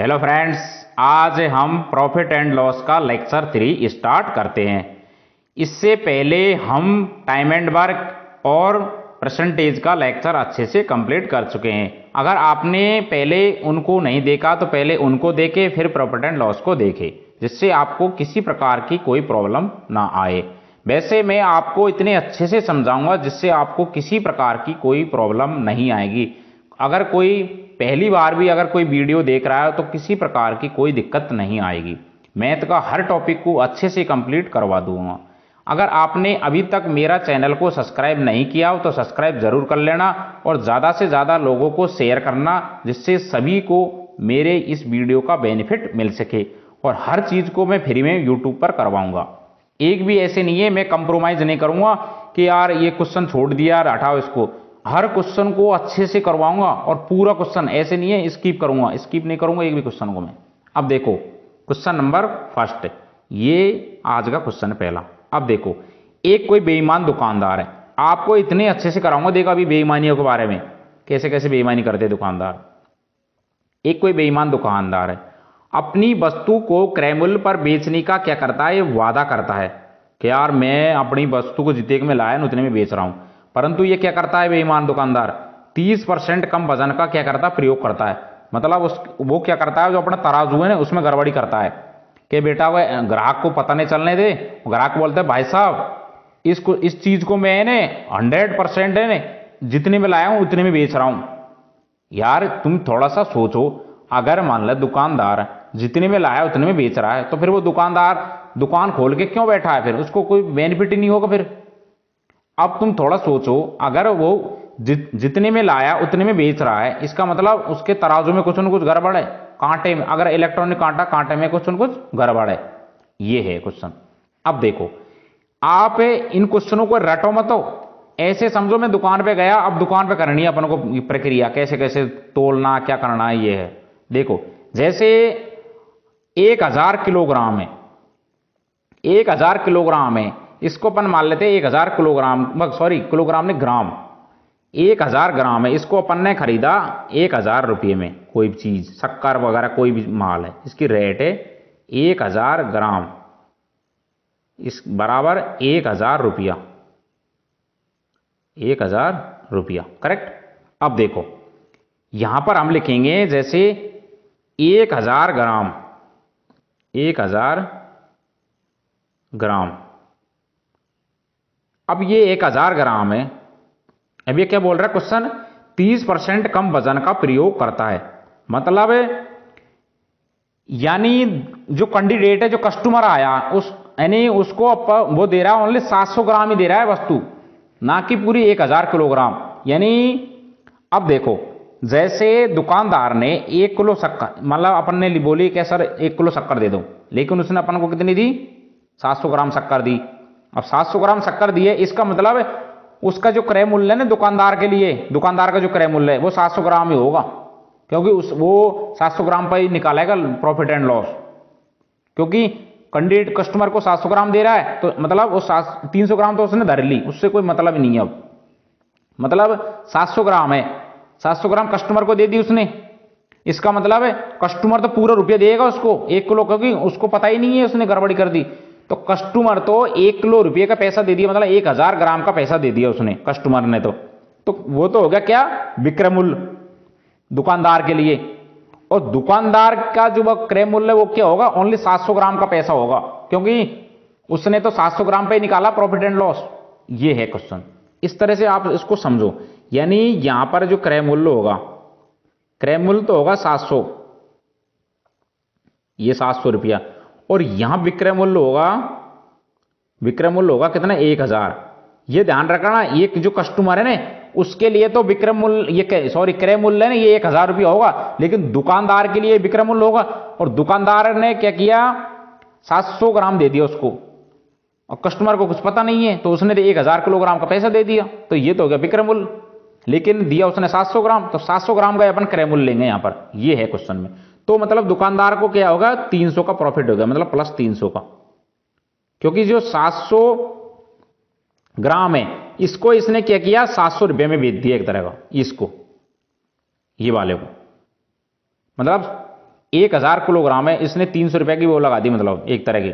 Hello friends, आज हम profit and loss का लेक्चर 3 स्टार्ट करते हैं। इससे पहले हम टाइम एंड वर्क और परसेंटेज का लेक्चर अच्छे से कंप्लीट कर चुके हैं। अगर आपने पहले उनको नहीं देखा तो पहले उनको देखे, फिर प्रॉफिट एंड लॉस को देखे, जिससे आपको किसी प्रकार की कोई प्रॉब्लम ना आए। वैसे मैं आपको इतने अच्छे से समझाऊंगा जिससे आपको किसी प्रकार की कोई प्रॉब्लम नहीं आएगी। अगर कोई पहली बार भी अगर कोई वीडियो देख रहा है तो किसी प्रकार की कोई दिक्कत नहीं आएगी। मैथ का हर टॉपिक को अच्छे से कंप्लीट करवा दूंगा। अगर आपने अभी तक मेरा चैनल को सब्सक्राइब नहीं किया हो तो सब्सक्राइब जरूर कर लेना और ज़्यादा से ज़्यादा लोगों को शेयर करना, जिससे सभी को मेरे इस वीडियो का बेनिफिट मिल सके। और हर चीज़ को मैं फ्री में यूट्यूब पर करवाऊंगा। एक भी ऐसे नहीं है, मैं कंप्रोमाइज़ नहीं करूंगा कि यार ये क्वेश्चन छोड़ दिया यार हटाओ इसको। हर क्वेश्चन को अच्छे से करवाऊंगा और पूरा क्वेश्चन ऐसे नहीं है स्किप करूंगा, स्किप नहीं करूंगा एक भी क्वेश्चन को मैं। अब देखो क्वेश्चन नंबर फर्स्ट, ये आज का क्वेश्चन पहला। अब देखो, एक कोई बेईमान दुकानदार है, आपको इतने अच्छे से कराऊंगा। देखो अभी बेईमानियों के बारे में, कैसे कैसे बेईमानी करते हैं दुकानदार। एक कोई बेईमान दुकानदार है, अपनी वस्तु को क्रय मूल्य पर बेचने का क्या करता है, ये वादा करता है कि यार मैं अपनी वस्तु को जितने में लाया उतने में बेच रहा हूं। परंतु ये क्या करता है बेईमान दुकानदार, 30% कम वजन का क्या करता है, प्रयोग करता है। मतलब वो क्या करता है, जो अपना तराजू है ना उसमें गड़बड़ी करता है कि बेटा वह ग्राहक को पता नहीं चलने दे। ग्राहक बोलते हैं भाई साहब इस चीज को मैंने 100% है ने जितने में लाया हूं उतने में बेच रहा हूं। यार तुम थोड़ा सा सोचो, अगर मान लो दुकानदार जितने में लाया उतने में बेच रहा है तो फिर वो दुकानदार दुकान खोल के क्यों बैठा है, फिर उसको कोई बेनिफिट ही नहीं होगा फिर। अब तुम थोड़ा सोचो, अगर वो जितने में लाया उतने में बेच रहा है, इसका मतलब उसके तराजू में कुछ न कुछ गड़बड़ है। कांटे में अगर इलेक्ट्रॉनिक कांटा, कांटे में कुछ न कुछ गड़बड़ है। ये है क्वेश्चन। अब देखो, आप इन क्वेश्चनों को रटो मत, ऐसे समझो मैं दुकान पे गया, अब दुकान पे करनी है अपन को प्रक्रिया, कैसे कैसे तोलना क्या करना है। ये है देखो, जैसे 1000 किलोग्राम है, 1000 किलोग्राम है, इसको अपन मान लेते हैं 1000 किलोग्राम, सॉरी किलोग्राम ने ग्राम, 1000 ग्राम है। इसको अपन ने खरीदा 1000 रुपये में, कोई चीज शक्कर वगैरह कोई भी माल है, इसकी रेट है 1000 ग्राम, इस बराबर 1000 रुपया, 1000 रुपया करेक्ट। अब देखो यहां पर हम लिखेंगे जैसे 1000 ग्राम, 1000 ग्राम। अब ये 1000 ग्राम है। अब ये क्या बोल रहा है क्वेश्चन, 30% कम वजन का प्रयोग करता है। मतलब यानी जो कैंडिडेट है, जो कस्टमर आया, उस यानी उसको वो दे रहा है ओनली 700 ग्राम ही दे रहा है वस्तु, ना कि पूरी 1000 किलोग्राम। यानी अब देखो, जैसे दुकानदार ने 1 किलो शक्कर, मतलब अपन ने बोली कि सर 1 किलो शक्कर दे दो, लेकिन उसने अपन को कितनी दी, 700 ग्राम शक्कर दी। अब 700 ग्राम शक्कर दी है, इसका मतलब उसका जो क्रय मूल्य है ना दुकानदार के लिए, दुकानदार का जो क्रय मूल्य है वो 700 ग्राम ही होगा, क्योंकि वो 700 ग्राम पर ही निकालेगा प्रॉफिट एंड लॉस। क्योंकि कैंडिडेट कस्टमर को 700 ग्राम दे रहा है तो मतलब वो 300 ग्राम तो उसने धर ली, उससे कोई मतलब नहीं है। अब मतलब 700 ग्राम है, 700 ग्राम कस्टमर को दे दी उसने, इसका मतलब है कस्टमर तो पूरा रुपया देगा उसको 1 किलो, क्योंकि उसको पता ही नहीं है उसने गड़बड़ी कर दी। तो कस्टमर तो 1 किलो रुपये का पैसा दे दिया, मतलब 1000 ग्राम का पैसा दे दिया उसने कस्टमर ने। तो वो तो हो गया क्या, विक्रय मूल्य दुकानदार के लिए। और दुकानदार का जो क्रय मूल्य वो क्या होगा, ओनली 700 ग्राम का पैसा होगा, क्योंकि उसने तो 700 ग्राम पे ही निकाला प्रॉफिट एंड लॉस। ये है क्वेश्चन, इस तरह से आप इसको समझो। यानी यहां पर जो क्रय मूल्य होगा, क्रय मूल्य तो होगा 700, ये 700 रुपया, और यहां विक्रय मूल्य होगा, विक्रय मूल्य होगा कितना, 1000। ये ध्यान रखना, ये जो कस्टमर है ना उसके लिए तो विक्रय मूल्य, ये सॉरी क्रय मूल्य है ना, ये 1000 रुपया होगा, लेकिन दुकानदार के लिए विक्रय मूल्य होगा। और दुकानदार ने क्या किया, 700 ग्राम दे दिया उसको, और कस्टमर को कुछ पता नहीं है तो उसने 1000 किलोग्राम का पैसा दे दिया, तो ये तो हो गया विक्रय मूल्य। लेकिन दिया उसने 700 ग्राम, तो 700 ग्राम का अपन क्रय मूल्य लेंगे यहां पर, ये है क्वेश्चन में। तो मतलब दुकानदार को क्या होगा, 300 का प्रॉफिट होगा, मतलब प्लस 300 का, क्योंकि जो 700 ग्राम है इसको इसने क्या किया, 700 रुपये में बेच दिया एक तरह का इसको, ये वाले को। मतलब 1000 किलोग्राम है, इसने 300 रुपये की वो लगा दी, मतलब एक तरह की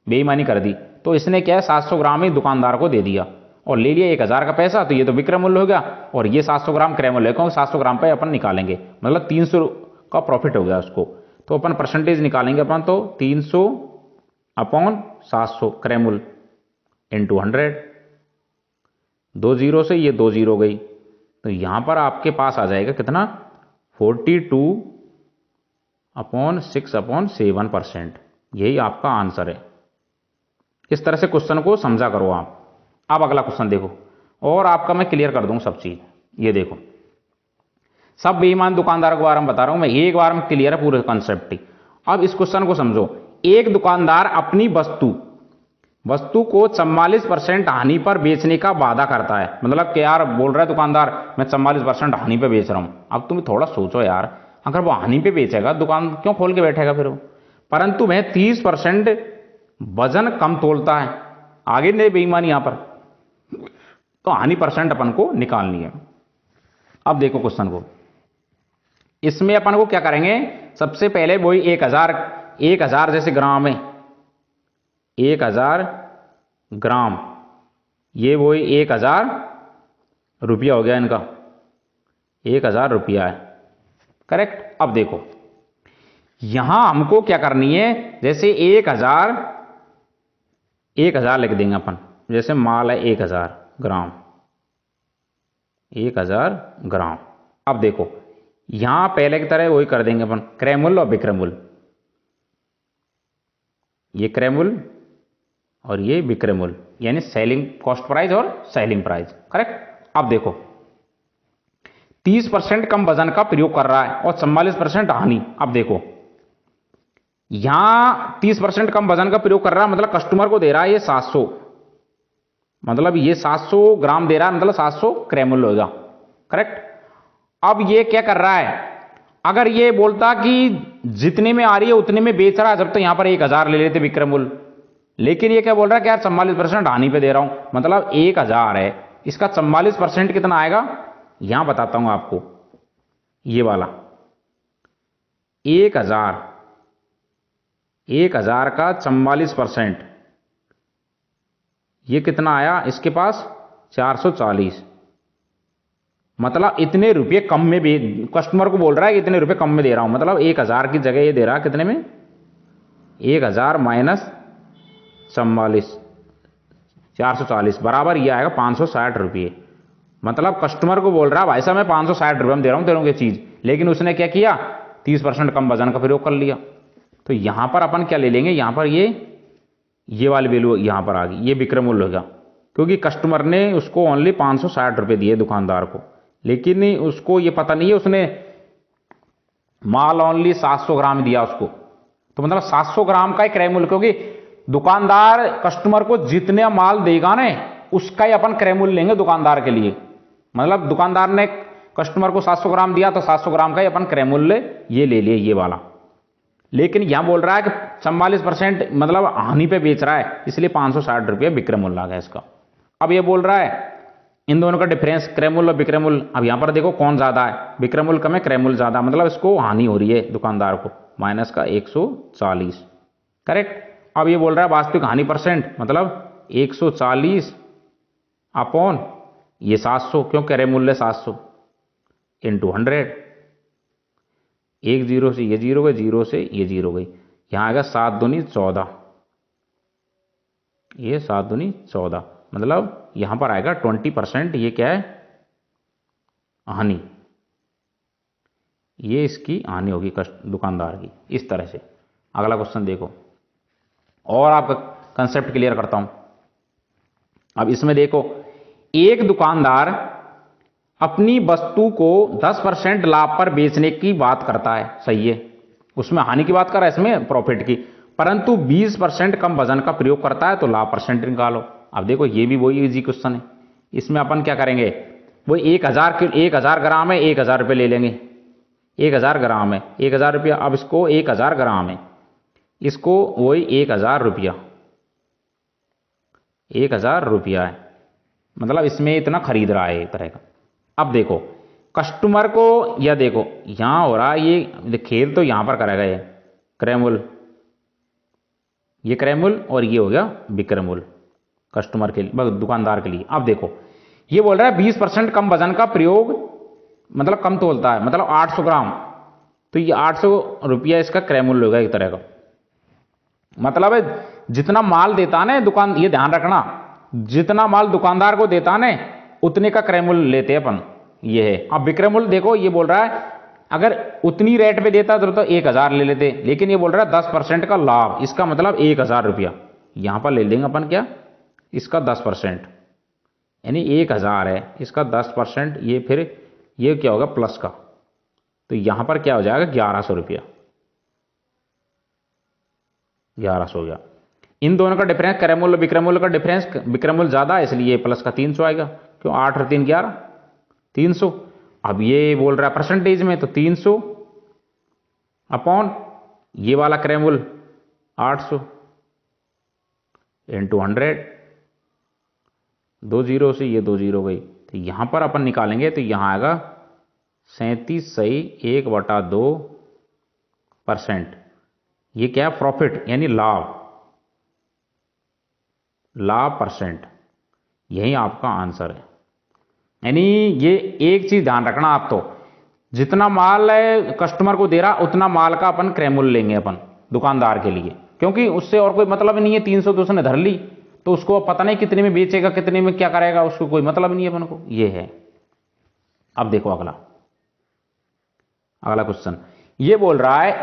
बेईमानी कर दी। तो इसने क्या है 700 ग्राम ही दुकानदार को दे दिया और ले लिया 1000 का पैसा, तो ये तो विक्रय मूल्य हो गया और ये 700 ग्राम क्रय मूल्य है, क्योंकि 700 ग्राम पे अपन निकालेंगे, मतलब 300 का प्रॉफिट हो गया उसको। तो अपन परसेंटेज निकालेंगे अपन, तो 300 अपॉन 700 क्रय मूल्य इंटू 100, 2 जीरो से ये 2 जीरो गई, तो यहां पर आपके पास आ जाएगा कितना 42 अपॉन 6 अपॉन 7%। यही आपका आंसर है। इस तरह से क्वेश्चन को समझा करो आप। अब अगला क्वेश्चन देखो, और आपका मैं क्लियर कर दूंगा सब चीज। ये देखो, सब बेईमान दुकानदारों के बारे में बता रहा हूं मैं, एक बार में क्लियर है पूरे कॉन्सेप्ट ही। अब इस क्वेश्चन को समझो। एक दुकानदार अपनी वस्तु को 44% हानि पर बेचने का वादा करता है, मतलब कि यार बोल रहा है दुकानदार मैं 44% हानि पे बेच रहा हूं। अब तुम थोड़ा सोचो यार, अगर वो हानि पे बेचेगा दुकान क्यों खोल के बैठेगा फिर वो, परंतु वह 30% वजन कम तोलता है। आगे नहीं बेईमानी यहां पर, तो हानि परसेंट अपन को निकालनी है। अब देखो क्वेश्चन को, इसमें अपन को क्या करेंगे, सबसे पहले वही 1000 जैसे ग्राम है, 1000 ग्राम, ये वही 1000 रुपया हो गया इनका, 1000 रुपया है, करेक्ट। अब देखो यहां हमको क्या करनी है, जैसे 1000 लिख देंगे अपन, जैसे माल है 1000 ग्राम, 1000 ग्राम। अब देखो यहां पहले की तरह वही कर देंगे अपन, क्रय मूल्य और विक्रय मूल्य, ये क्रय मूल्य और ये विक्रय मूल्य, यानी सेलिंग कॉस्ट प्राइस और सेलिंग प्राइस, करेक्ट। अब देखो 30% कम वजन का प्रयोग कर रहा है और 44% हानि। अब देखो यहां 30% कम वजन का प्रयोग कर रहा है, मतलब कस्टमर को दे रहा है ये 700, मतलब ये 700 ग्राम दे रहा है, मतलब 700 क्रय मूल्य होगा, करेक्ट। अब ये क्या कर रहा है, अगर ये बोलता कि जितने में आ रही है उतने में बेच रहा है, जब तो यहां पर 1000 ले लेते विक्रय मूल्य, लेकिन ये क्या बोल रहा है कि यार 44% हानि पे दे रहा हूं, मतलब 1000 है, इसका 44% कितना आएगा, यहां बताता हूं आपको, ये वाला 1000 का 44%, ये कितना आया इसके पास 440, मतलब इतने रुपए कम में भी कस्टमर को बोल रहा है कि इतने रुपए कम में दे रहा हूं, मतलब 1000 की जगह ये दे रहा है कितने में, 1000 माइनस 44, 440 बराबर ये आएगा 560 रुपये। मतलब कस्टमर को बोल रहा है भाई साहब मैं 560 रुपये में दे रहा हूं तेरे को ये चीज, लेकिन उसने क्या किया 30% कम वजन का प्रयोग कर लिया। तो यहां पर अपन क्या ले लेंगे, यहां पर ये वाली वैल्यू यहां पर आ गई, ये विक्रय मूल्य होगा, क्योंकि कस्टमर ने उसको ओनली 560 रुपये दिए दुकानदार को, लेकिन उसको ये पता नहीं है उसने माल ओनली 700 ग्राम दिया उसको, तो मतलब 700 ग्राम का ही क्रय मूल्य, क्योंकि दुकानदार कस्टमर को जितने माल देगा ना उसका ही अपन क्रय मूल्य लेंगे दुकानदार के लिए, मतलब दुकानदार ने कस्टमर को 700 ग्राम दिया तो 700 ग्राम का ही अपन क्रय मूल्य ये ले लिए, ये वाला। लेकिन यहां बोल रहा है कि 44% मतलब हानि पे बेच रहा है, इसलिए 560 रुपये विक्रय मूल्य आ गया इसका। अब ये बोल रहा है इन दोनों का डिफरेंस क्रय मूल्य और विक्रय मूल्य, अब यहां पर देखो कौन ज्यादा है, विक्रय मूल्य कम है क्रय मूल्य ज्यादा, मतलब इसको हानि हो रही है दुकानदार को, माइनस का 140, करेक्ट। अब ये बोल रहा है वास्तविक हानि परसेंट, मतलब 140 अपॉन ये 700, क्यों क्रय मूल्य 700 इंटू 100, एक जीरो से ये जीरो गई, जीरो से ये जीरो गई, यहां आएगा 7 दूनी 14, ये 7 दूनी 14, मतलब यहां पर आएगा 20%, ये क्या है हानि, ये इसकी हानि होगी दुकानदार की। इस तरह से अगला क्वेश्चन देखो, और आपका कंसेप्ट क्लियर करता हूं। अब इसमें देखो एक दुकानदार अपनी वस्तु को 10% लाभ पर बेचने की बात करता है, सही है, उसमें हानि की बात कर रहा है, इसमें प्रॉफिट की, परंतु 20% कम वजन का प्रयोग करता है, तो लाभ परसेंट निकालो। अब देखो ये भी वही इजी क्वेश्चन है, इसमें अपन क्या करेंगे, वो 1000 ग्राम है, 1000 रुपये ले लेंगे, 1000 ग्राम है 1000 रुपया, अब इसको 1000 ग्राम है, इसको वही 1000 रुपया, 1000 रुपया है, मतलब इसमें इतना खरीद रहा है एक तरह का। अब देखो कस्टमर को, या देखो यहां हो रहा है ये खेल तो यहां पर करेगा ये क्रय मूल्य, ये क्रय मूल्य और ये हो गया विक्रय मूल्य कस्टमर के लिए, दुकानदार के लिए। अब देखो ये बोल रहा है 20% कम वजन का प्रयोग, मतलब कम तोलता है, मतलब 800 ग्राम, तो ये 800 रुपया इसका क्रय मूल्य होगा एक तरह का। मतलब है जितना माल देता है ना दुकान, ये ध्यान रखना, जितना माल दुकानदार को देता है ना उतने का क्रय मूल्य लेते हैं अपन, ये है। अब विक्रय मूल्य देखो ये बोल रहा है अगर उतनी रेट पे देता तो 1000 ले लेते, लेकिन ये बोल रहा है 10% का लाभ, इसका मतलब 1000 रुपया। यहां पर ले लेंगे अपन क्या, इसका 10%, यानी 1000 है, इसका 10%, ये फिर ये क्या होगा प्लस का, तो यहां पर क्या हो जाएगा 1100 रुपया, 1100 हो गया। इन दोनों का डिफरेंस क्रय मूल्य विक्रय मूल्य का डिफरेंस, विक्रय मूल्य ज्यादा है इसलिए प्लस का 300 आएगा, क्यों 8 और 3 11, 300। अब ये बोल रहा है परसेंटेज में, तो 300 अपॉन ये वाला क्रय मूल्य 800 इंटू 100, 2 जीरो से ये 2 जीरो गई, तो यहां पर अपन निकालेंगे तो यहां आएगा 37 सही 1/2%। ये क्या है प्रॉफिट, यानी लाभ, लाभ परसेंट, यही आपका आंसर है। यानी ये एक चीज ध्यान रखना आप, तो जितना माल कस्टमर को दे रहा उतना माल का अपन क्रय मूल्य लेंगे अपन दुकानदार के लिए, क्योंकि उससे और कोई मतलब नहीं है। 300 तो उसने धर ली तो उसको पता नहीं कितने में बेचेगा, कितने में क्या करेगा, उसको कोई मतलब नहीं है अपन को, ये है। अब देखो अगला, अगला क्वेश्चन ये बोल रहा है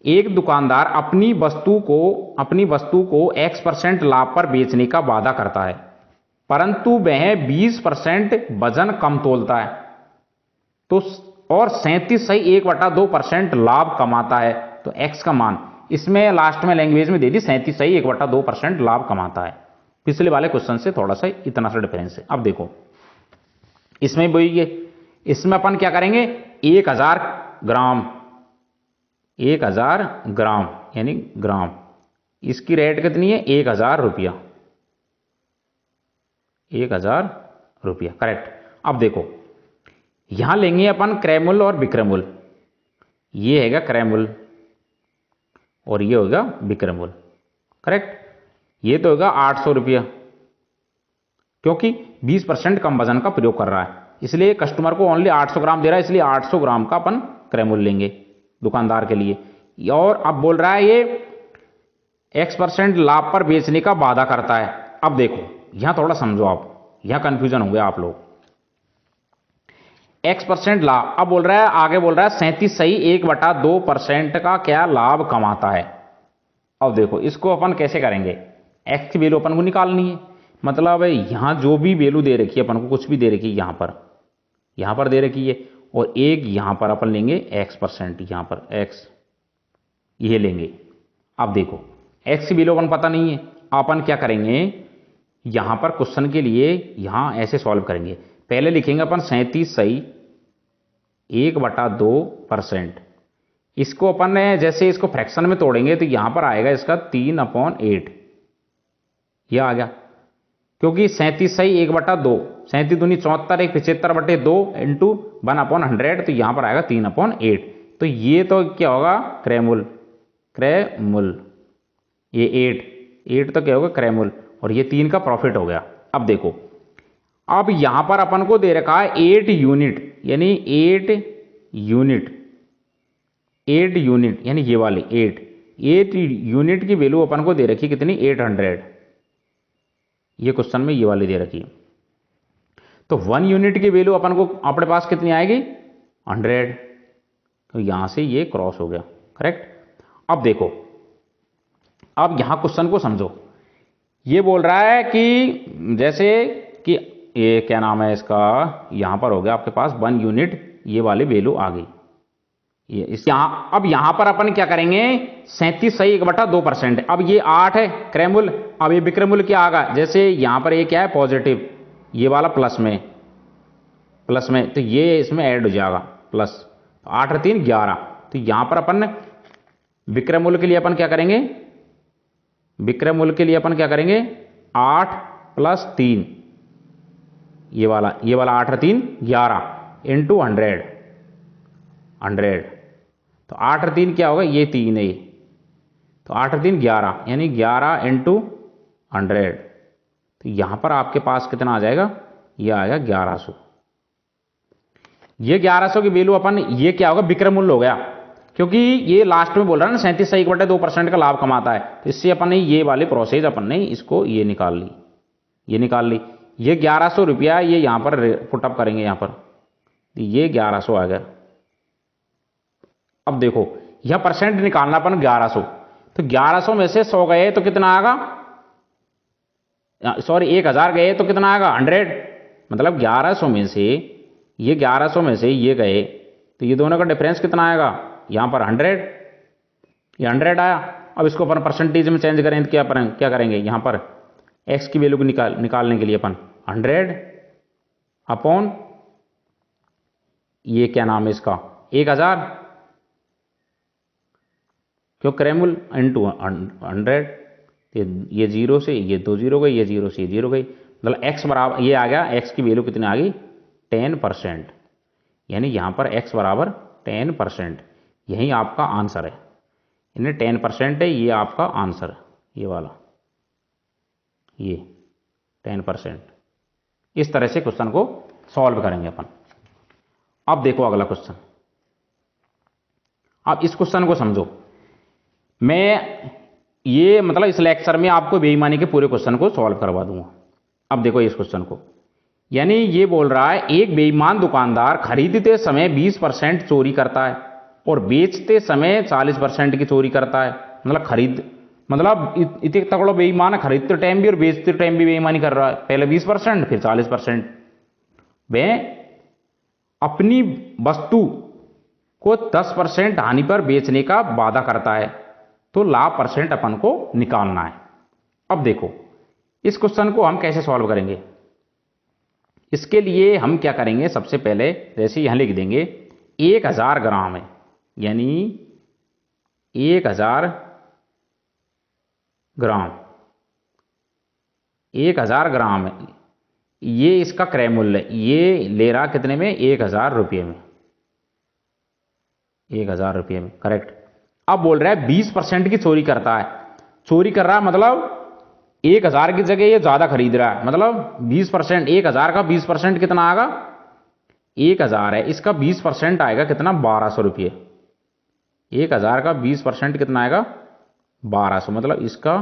एक दुकानदार अपनी वस्तु को X% लाभ पर बेचने का वादा करता है, परंतु वह 20% वजन कम तोलता है, तो और 37 सही 1/2% लाभ कमाता है, तो X का मान, इसमें लास्ट में लैंग्वेज में दे दी 37 सही 1/2% लाभ कमाता है। पिछले वाले क्वेश्चन से थोड़ा सा इतना सा डिफरेंस है। अब देखो इसमें वही है, इसमें अपन क्या करेंगे 1000 ग्राम, 1000 ग्राम यानी ग्राम, इसकी रेट कितनी है 1000 रुपया, 1000 रुपया करेक्ट। अब देखो यहां लेंगे अपन क्रय मूल्य और विक्रय मूल्य, ये हैगा क्रय मूल्य और ये होगा विक्रय मूल्य करेक्ट। ये तो होगा 800 रुपया, क्योंकि 20% कम वजन का प्रयोग कर रहा है, इसलिए कस्टमर को ओनली 800 ग्राम दे रहा है, इसलिए 800 ग्राम का अपन क्रय मूल्य लेंगे दुकानदार के लिए। और अब बोल रहा है ये X% लाभ पर बेचने का वादा करता है। अब देखो यहां थोड़ा समझो आप, यहां कंफ्यूजन हो गया आप लोग। X% लाभ, अब बोल रहा है आगे बोल रहा है 37 सही 1/2% का क्या लाभ कमाता है। अब देखो इसको अपन कैसे करेंगे, X की वैल्यू अपन को निकालनी है, मतलब यहां जो भी वैल्यू दे रखी है अपन को, कुछ भी दे रखी है यहां पर दे रखी है, और एक यहां पर अपन लेंगे X%, यहां पर X ये लेंगे। अब देखो X की वैल्यू अपन पता नहीं है, अपन क्या करेंगे यहां पर क्वेश्चन के लिए यहां ऐसे सॉल्व करेंगे। पहले लिखेंगे अपन 37 सही 1/2%, इसको अपन ने जैसे इसको फ्रैक्शन में तोड़ेंगे तो यहां पर आएगा इसका 3/8, यह आ गया, क्योंकि 37 सही 1/2, 37 दूनी 74, 1 75/2 इंटू 1/100, तो यहां पर आएगा 3/8। तो ये तो क्या होगा क्रय मूल्य, ये 8 तो क्या होगा क्रय मूल्य, और ये 3 का प्रॉफिट हो गया। अब देखो अब यहां पर अपन को दे रखा है 8 यूनिट, यानी 8 यूनिट यानी ये वाली 8 यूनिट की वैल्यू अपन को दे रखी कितनी 800, ये क्वेश्चन में ये वाली दे रखी है। तो 1 यूनिट की वैल्यू अपन को अपने पास कितनी आएगी 100, तो यहां से ये क्रॉस हो गया करेक्ट। अब देखो अब यहां क्वेश्चन को समझो, ये बोल रहा है कि जैसे कि ये क्या नाम है इसका, यहां पर हो गया आपके पास 1 यूनिट, ये वाली वैल्यू आ गई, ये इस यहां। अब यहां पर अपन क्या करेंगे 37 सही 1/2%, अब ये 8 है क्रय मूल्य, अब ये विक्रय मूल्य क्या आएगा, जैसे यहां पर ये क्या है पॉजिटिव, ये वाला प्लस में, तो ये इसमें ऐड हो जाएगा प्लस, 8 और 3 11, तो यहां पर अपन विक्रय मूल्य के लिए अपन क्या करेंगे, विक्रय मूल्य के लिए अपन क्या करेंगे 8 + 3, ये वाला 8 और 3 11 इंटू 100, 100। तो 8 और 3 क्या होगा, ये 3 है ये, तो 8 और 3 11, यानी 11 इंटू 100। तो यहां पर आपके पास कितना आ जाएगा, ये आएगा 1100। ये 1100 की वैल्यू अपन, ये क्या होगा, विक्रय मूल्य हो गया, क्योंकि ये लास्ट में बोल रहा है ना 37.2% का लाभ कमाता है। तो इससे अपन ने ये वाली प्रोसेस अपन ने इसको ये निकाल ली, ये निकाल ली। ये 1100 रुपया ये यहां पर पुटअप करेंगे यहां पर, तो ये 1100 आ गया। अब देखो यह परसेंट निकालना अपन 1100, तो 1100 में से 100 गए तो कितना आएगा, सॉरी 1000 गए तो कितना आएगा 100। मतलब 1100 में से ये 1100 में से ये गए तो ये दोनों का डिफरेंस कितना आएगा, यहां पर 100, ये 100 आया। अब इसको अपन परसेंटेज में चेंज करें तो क्या करेंगे, यहां पर x की वैल्यू को निकालने के लिए अपन 100 अपॉन ये क्या नाम है इसका 1000, क्यों क्रैमुल इंटू 100। ये 0 से ये 2 0 गई, ये 0 से ये 0 गई, मतलब x बराबर ये आ गया, x की वैल्यू कितनी आ गई 10%, यानी यहां पर x बराबर 10%, यही आपका आंसर है। यानी 10% है ये आपका आंसर, ये वाला ये 10%। इस तरह से क्वेश्चन को सॉल्व करेंगे अपन। अब देखो अगला क्वेश्चन, अब इस क्वेश्चन को समझो। मैं ये मतलब इस लेक्चर में आपको बेईमानी के पूरे क्वेश्चन को सॉल्व करवा दूंगा। अब देखो इस क्वेश्चन को, यानी ये बोल रहा है एक बेईमान दुकानदार खरीदते समय 20% चोरी करता है और बेचते समय 40% की चोरी करता है। मतलब इतने तगड़ो बेईमान है, खरीदते टाइम भी और बेचते टाइम भी बेईमानी कर रहा है, पहले 20% फिर 40%। वह अपनी वस्तु को 10% हानि पर बेचने का वादा करता है, तो लाभ परसेंट अपन को निकालना है। अब देखो इस क्वेश्चन को हम कैसे सॉल्व करेंगे। इसके लिए हम क्या करेंगे, सबसे पहले जैसे यहां लिख देंगे 1000 ग्राम है, यानी 1000 ग्राम, 1000 ग्राम है, ये इसका क्रय मूल्य है। ये ले रहा कितने में, 1000 रुपये में, 1000 रुपये में, करेक्ट। अब बोल रहा है 20% की चोरी करता है, चोरी कर रहा है मतलब 1000 की जगह ये ज्यादा खरीद रहा है, मतलब 20%, 1000 का 20% कितना आएगा, 1000 है, इसका 20% आएगा कितना 1200 रुपये। 1000 का 20% कितना आएगा 1200, मतलब इसका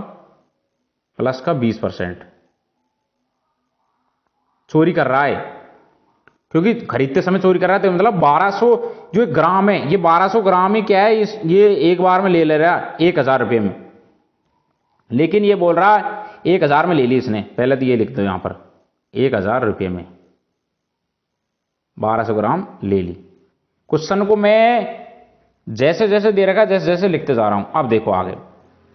प्लस का 20% चोरी कर रहा है, क्योंकि खरीदते समय चोरी कर रहा है। तो मतलब 1200 जो ग्राम है, ये 1200 ग्राम ही क्या है, ये एक बार में ले रहा है 1000 रुपये में, लेकिन ये बोल रहा है 1000 में ले ली इसने। पहले तो ये लिख दो यहां पर 1000 रुपये में 1200 ग्राम ले ली। क्वेश्चन को मैं जैसे जैसे दे रखा जैसे जैसे लिखते जा रहा हूं। अब देखो आगे,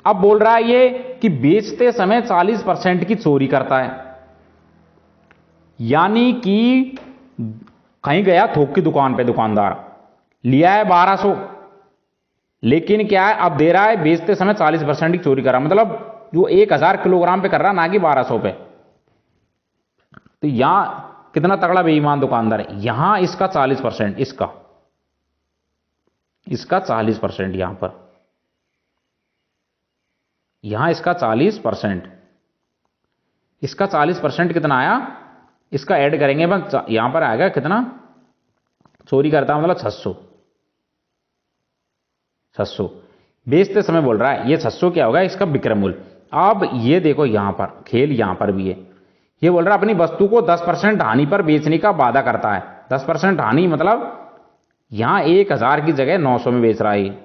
अब बोल रहा है ये कि बेचते समय 40% की चोरी करता है, यानी कि कहीं गया थोक की दुकान पे, दुकानदार लिया है 1200, लेकिन क्या है अब दे रहा है बेचते समय 40% की चोरी कर रहा, मतलब जो 1000 किलोग्राम पे कर रहा ना कि 1200 पे। तो यहां कितना तगड़ा बेईमान दुकानदार है, यहां इसका 40%, इसका 40%, यहां इसका 40%, इसका 40% कितना आया, इसका ऐड करेंगे बस, यहां पर आएगा कितना चोरी करता मतलब 600। बेचते समय बोल रहा है ये 600 क्या होगा, इसका विक्रय मूल्य। अब ये देखो यहां पर खेल यहां पर भी है, ये बोल रहा है अपनी वस्तु को 10% हानि पर बेचने का वादा करता है। 10% हानि मतलब यहां 1000 की जगह 900 में बेच रहा है,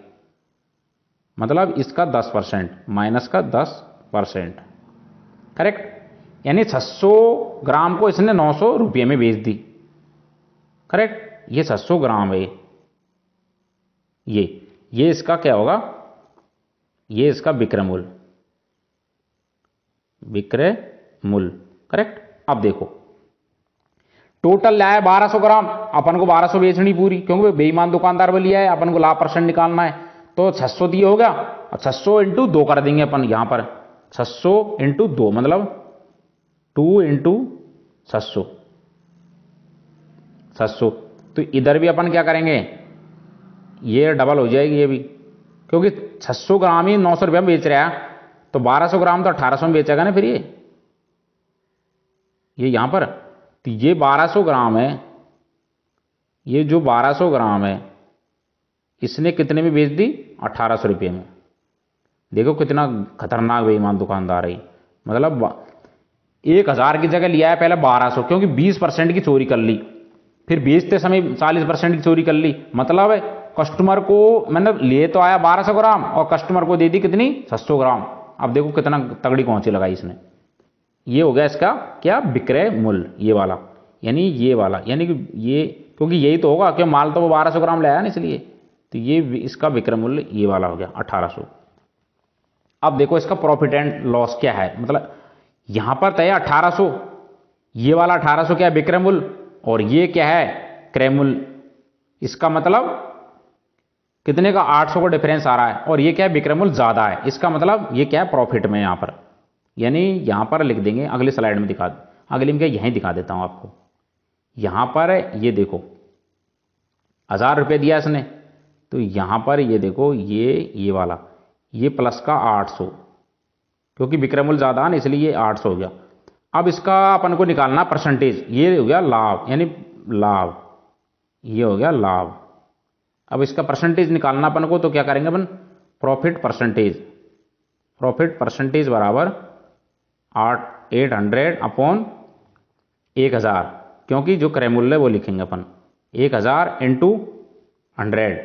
मतलब इसका 10% माइनस का 10%, करेक्ट। यानी 600 ग्राम को इसने 900 रुपये में बेच दी, करेक्ट। ये 600 ग्राम है, ये इसका क्या होगा, ये इसका विक्रय मूल्य, करेक्ट। अब देखो टोटल लाया 1200 ग्राम, अपन को 1200 बेचनी पूरी, क्योंकि बेईमान दुकानदार वो लिया है, अपन को लाभ परसेंट निकालना है, तो 600 दिए हो गया। और 600 इंटू 2 कर देंगे अपन यहां पर, 600 इंटू 2 मतलब 2 इंटू 600, 700। तो इधर भी अपन क्या करेंगे, ये डबल हो जाएगी ये भी, क्योंकि 600 ग्राम ही 900 रुपये में बेच रहा है, तो 1200 ग्राम तो 1800 में बेचेगा ना फिर ये यहां पर। तो ये 1200 ग्राम है, ये जो 1200 ग्राम है इसने कितने में बेच दी, 1800 रुपये में। देखो कितना खतरनाक बेईमान दुकानदार है। मतलब 1000 की जगह लिया है पहले 1200, क्योंकि 20% की चोरी कर ली, फिर बेचते समय 40% की चोरी कर ली। मतलब कस्टमर को मैंने लिए तो आया 1200 ग्राम और कस्टमर को दे दी कितनी, 600 ग्राम। अब देखो कितना तगड़ी कौंची लगाई इसने। ये हो गया इसका क्या, विक्रय मूल्य, ये वाला, यानी ये वाला, यानी कि ये, क्योंकि यही तो होगा, क्यों माल तो वो 1200 ग्राम लाया ना, इसलिए। तो ये इसका विक्रय मूल्य ये वाला हो गया 1800। अब देखो इसका प्रॉफिट एंड लॉस क्या है, मतलब यहां पर तय 1800, ये वाला 1800 क्या है, विक्रय मूल्य, और ये क्या है, क्रय मूल्य। इसका मतलब कितने का, 800 का डिफरेंस आ रहा है, और ये क्या है, विक्रय मूल्य ज्यादा है। इसका मतलब ये क्या है, प्रॉफिट में यहां पर, यानी यहां पर लिख देंगे, अगली स्लाइड में दिखा, अगली में क्या यहीं दिखा देता हूं आपको। यहां पर ये देखो 1000 रुपये दिया इसने, तो यहां पर ये देखो ये वाला, ये प्लस का 800, क्योंकि विक्रय मूल्य ज्यादा है ना, इसलिए ये 800 हो गया। अब इसका अपन को निकालना परसेंटेज, ये हो गया लाभ, यानी लाभ, ये हो गया लाभ। अब इसका परसेंटेज निकालना अपन को, तो क्या करेंगे अपन, प्रॉफिट परसेंटेज, प्रॉफिट परसेंटेज बराबर 800 अपॉन 1000, क्योंकि जो क्रय मूल्य वो लिखेंगे अपन 1000 इंटू 100।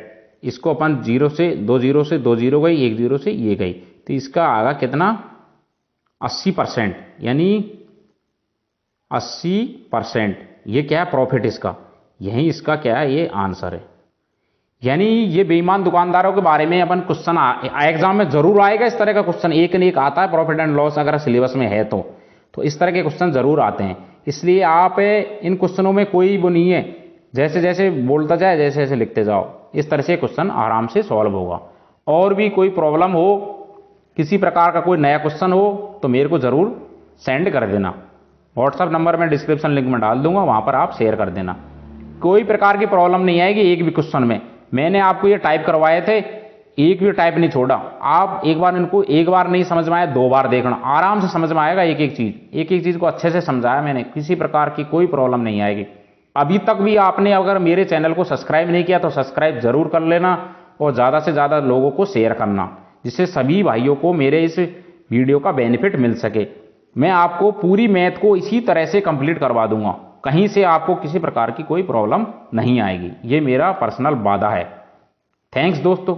इसको अपन 0 से 2 0 से 2 0 गई, 1 0 से ये गई, तो इसका आगा कितना, 80%, यानी 80%। ये क्या है, प्रॉफिट इसका, यही इसका क्या है, ये आंसर है। यानी ये बेईमान दुकानदारों के बारे में अपन क्वेश्चन एग्जाम में जरूर आएगा, इस तरह का क्वेश्चन एक न एक आता है, प्रॉफिट एंड लॉस अगर सिलेबस में है तो इस तरह के क्वेश्चन जरूर आते हैं। इसलिए आप इन क्वेश्चनों में कोई वो नहीं है, जैसे जैसे बोलता जाए, जैसे जैसे लिखते जाओ, इस तरह से क्वेश्चन आराम से सॉल्व होगा। और भी कोई प्रॉब्लम हो, किसी प्रकार का कोई नया क्वेश्चन हो, तो मेरे को जरूर सेंड कर देना। व्हाट्सएप नंबर मैं डिस्क्रिप्शन लिंक में डाल दूंगा, वहां पर आप शेयर कर देना। कोई प्रकार की प्रॉब्लम नहीं आएगी एक भी क्वेश्चन में। मैंने आपको ये टाइप करवाए थे, एक भी टाइप नहीं छोड़ा। आप एक बार इनको, एक बार नहीं समझ में आया 2 बार देखना, आराम से समझ में आएगा। एक एक चीज को अच्छे से समझाया मैंने, किसी प्रकार की कोई प्रॉब्लम नहीं आएगी। अभी तक भी आपने अगर मेरे चैनल को सब्सक्राइब नहीं किया तो सब्सक्राइब जरूर कर लेना, और ज्यादा से ज्यादा लोगों को शेयर करना, जिससे सभी भाइयों को मेरे इस वीडियो का बेनिफिट मिल सके। मैं आपको पूरी मैथ को इसी तरह से कंप्लीट करवा दूंगा, कहीं से आपको किसी प्रकार की कोई प्रॉब्लम नहीं आएगी, ये मेरा पर्सनल वादा है। थैंक्स दोस्तों।